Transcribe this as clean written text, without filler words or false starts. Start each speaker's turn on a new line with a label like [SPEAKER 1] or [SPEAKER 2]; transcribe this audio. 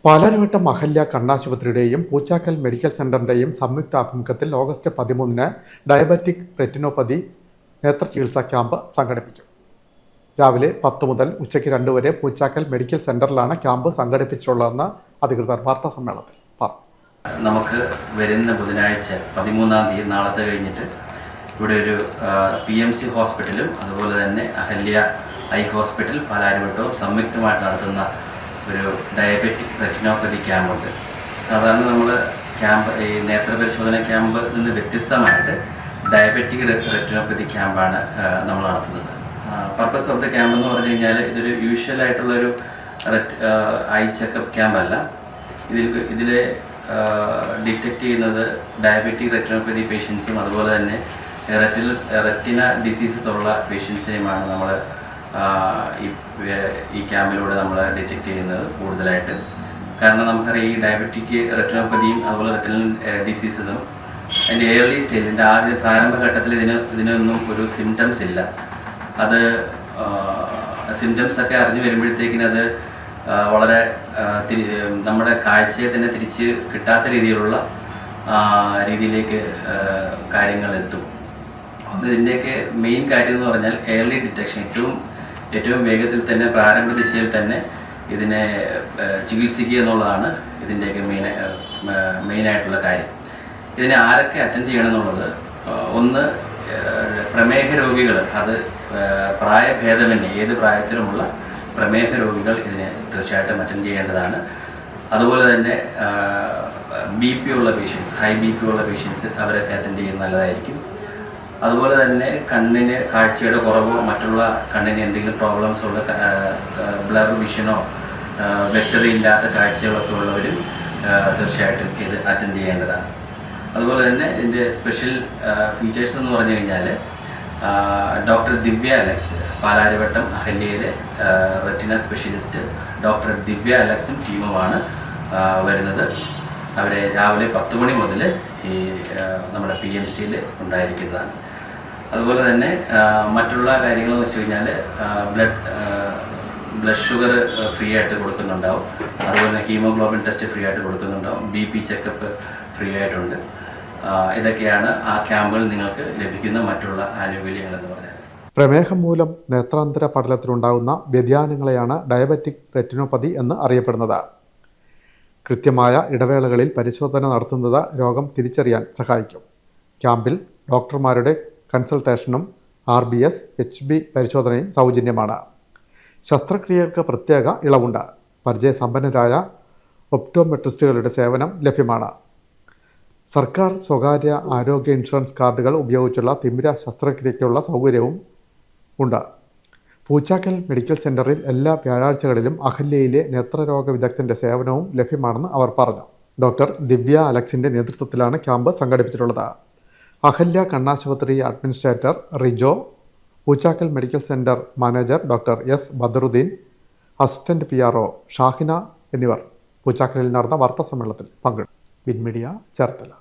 [SPEAKER 1] പാലാരിവട്ടം അഹല്യ കണ്ണാശുപത്രിയുടെയും പൂച്ചാക്കൽ മെഡിക്കൽ സെന്ററിന്റെയും സംയുക്താഭിമുഖ്യത്തിൽ ഓഗസ്റ്റ് 13-ന് ഡയബറ്റിക് റെറ്റിനോപ്പതി നേത്രചികിത്സാ ക്യാമ്പ് സംഘടിപ്പിക്കും. രാവിലെ 10 മുതൽ ഉച്ചയ്ക്ക് 2 വരെ പൂച്ചാക്കൽ മെഡിക്കൽ സെന്ററിലാണ് ക്യാമ്പ് സംഘടിപ്പിച്ചിട്ടുള്ളതെന്ന് അധികൃതർ വാർത്താസമ്മേളനത്തിൽ പറഞ്ഞു.
[SPEAKER 2] നമുക്ക് വരുന്ന ബുധനാഴ്ച 13-ാം തീയതി നാളത്തെ കഴിഞ്ഞിട്ട് ഇവിടെ ഒരു PMC ഹോസ്പിറ്റലും അതുപോലെ തന്നെ അഹല്യ ഐ ഹോസ്പിറ്റൽ പാലാരിവട്ടവും സംയുക്തമായിട്ട് നടത്തുന്ന ഒരു ഡയബറ്റിക് റെറ്റിനോപ്പതി ക്യാമ്പുണ്ട്. സാധാരണ നമ്മൾ ഈ നേത്രപരിശോധന ക്യാമ്പ് നിന്ന് വ്യത്യസ്തമായിട്ട് ഡയബറ്റിക് റെറ്റിനോപ്പതി ക്യാമ്പാണ് നമ്മൾ നടത്തുന്നത്. പർപ്പസ് ഓഫ് ദ ക്യാമ്പ് എന്ന് പറഞ്ഞു കഴിഞ്ഞാൽ ഇതൊരു യൂഷ്വലായിട്ടുള്ളൊരു ഐ ചെക്കപ്പ് ക്യാമ്പല്ല. ഇതിൽ ഡിറ്റക്റ്റ് ചെയ്യുന്നത് ഡയബറ്റിക് റെറ്റിനോപ്പതി പേഷ്യൻസും അതുപോലെ തന്നെ റെറ്റിന ഡിസീസസ് ഉള്ള പേഷ്യൻസിനെയുമാണ് നമ്മൾ ഈ ക്യാമ്പിലൂടെ നമ്മൾ ഡിറ്റക്റ്റ് ചെയ്യുന്നത് കൂടുതലായിട്ട്. കാരണം നമുക്കറിയാം ഈ ഡയബറ്റിക് റെറ്റിനോപ്പതിയും അതുപോലെ റെറ്റിനൽ ഡിസീസസും അതിൻ്റെ ഏർലി സ്റ്റേജിൻ്റെ ആദ്യ പ്രാരംഭഘട്ടത്തിൽ ഇതിനൊന്നും ഒരു സിംറ്റംസ് ഇല്ല. അത് സിംറ്റംസൊക്കെ അറിഞ്ഞു വരുമ്പോഴത്തേക്കിനത് വളരെ നമ്മുടെ കാഴ്ചയെ തന്നെ തിരിച്ച് കിട്ടാത്ത രീതിയിലേക്ക് കാര്യങ്ങൾ എത്തും. ഇതിൻ്റെയൊക്കെ മെയിൻ കാര്യം എന്ന് പറഞ്ഞാൽ ഏർലി ഡിറ്റക്ഷൻ, ഏറ്റവും വേഗത്തിൽ തന്നെ പ്രാരംഭ ദിശയിൽ തന്നെ ഇതിനെ ചികിത്സിക്കുക എന്നുള്ളതാണ് ഇതിൻ്റെയൊക്കെ മെയിനായിട്ടുള്ള കാര്യം. ഇതിനെ ആരൊക്കെ അറ്റൻഡ് ചെയ്യണം എന്നുള്ളത്, ഒന്ന് പ്രമേഹ രോഗികൾ, അത് പ്രായഭേദമന്യേ ഏത് പ്രായത്തിലുമുള്ള പ്രമേഹ രോഗികൾ ഇതിനെ തീർച്ചയായിട്ടും അറ്റൻഡ് ചെയ്യേണ്ടതാണ്. അതുപോലെ തന്നെ BP ഉള്ള പേഷ്യൻസ്, ഹൈ BP ഉള്ള പേഷ്യൻസ്, അവരൊക്കെ അറ്റൻഡ് ചെയ്യുന്നത് നല്ലതായിരിക്കും. അതുപോലെ തന്നെ കണ്ണിന് കാഴ്ചയുടെ കുറവോ മറ്റുള്ള കണ്ണിന് എന്തെങ്കിലും പ്രോബ്ലംസ് ഉള്ള ബ്ലർ വിഷനോ വ്യക്തതയില്ലാത്ത കാഴ്ചകളൊക്കെ ഉള്ളവരും തീർച്ചയായിട്ടും ഇത് അറ്റൻഡ് ചെയ്യേണ്ടതാണ്. അതുപോലെ തന്നെ ഇതിൻ്റെ സ്പെഷ്യൽ ഫീച്ചേഴ്സ് എന്ന് പറഞ്ഞു കഴിഞ്ഞാൽ ഡോക്ടർ ദിവ്യ അലക്സ്, പാലാരിവട്ടം അഹല്യയിലെ റെറ്റിന സ്പെഷ്യലിസ്റ്റ് ഡോക്ടർ ദിവ്യ അലക്സും ടീമുമാണ് വരുന്നത്. അവരെ രാവിലെ 10 മണി മുതൽ ഈ നമ്മുടെ PMCയിൽ ഉണ്ടായിരിക്കുന്നതാണ്. അതുപോലെ തന്നെ മറ്റുള്ള കാര്യങ്ങളെന്ന് വെച്ച് കഴിഞ്ഞാൽ ബ്ലഡ് ഷുഗർ ഫ്രീ ആയിട്ട് കൊടുക്കുന്നുണ്ടാവും. അതുപോലെ തന്നെ ഹീമോഗ്ലോബിൻ ടെസ്റ്റ് ഫ്രീ ആയിട്ട് കൊടുക്കുന്നുണ്ടാവും. BP ചെക്കപ്പ് ഫ്രീ ആയിട്ടുണ്ട്. ഇതൊക്കെയാണ് ആ ക്യാമ്പിൽ നിങ്ങൾക്ക് ലഭിക്കുന്ന മറ്റുള്ള ആനുകൂല്യങ്ങൾ എന്ന് പറഞ്ഞാൽ.
[SPEAKER 1] പ്രമേഹം മൂലം നേത്രാന്തര പടലത്തിലുണ്ടാകുന്ന വ്യതിയാനങ്ങളെയാണ് ഡയബറ്റിക് റെറ്റിനോപ്പതി എന്ന് അറിയപ്പെടുന്നത്. കൃത്യമായ ഇടവേളകളിൽ പരിശോധന നടത്തുന്നത് രോഗം തിരിച്ചറിയാൻ സഹായിക്കും. ക്യാമ്പിൽ ഡോക്ടർമാരുടെ കൺസൾട്ടേഷനും RBS HB പരിശോധനയും സൗജന്യമാണ്. ശസ്ത്രക്രിയകൾക്ക് പ്രത്യേക ഇളവുണ്ട്. പരിചയസമ്പന്നരായ ഒപ്റ്റോമെട്രിസ്റ്റുകളുടെ സേവനം ലഭ്യമാണ്. സർക്കാർ സ്വകാര്യ ആരോഗ്യ ഇൻഷുറൻസ് കാർഡുകൾ ഉപയോഗിച്ചുള്ള തിമിര ശസ്ത്രക്രിയയ്ക്കുള്ള സൗകര്യവും ഉണ്ട്. പൂച്ചാക്കൽ മെഡിക്കൽ സെന്ററിൽ എല്ലാ വ്യാഴാഴ്ചകളിലും അഹല്യയിലെ നേത്രരോഗ വിദഗ്ധൻ്റെ സേവനവും ലഭ്യമാണെന്ന് അവർ പറഞ്ഞു. ഡോക്ടർ ദിവ്യ അലക്സിൻ്റെ നേതൃത്വത്തിലാണ് ക്യാമ്പ് സംഘടിപ്പിച്ചിട്ടുള്ളത്. അഹല്യ കണ്ണാശുപത്രി administrator Rijo, Poochakkal medical centre manager doctor S Badruddin, assistant PRO Shahina എന്നിവർ പൂച്ചാക്കലിൽ നടന്ന വാർത്താസമ്മേളനത്തിൽ പങ്കെടുത്തു. വിൻമീഡിയ, ചേർത്തല.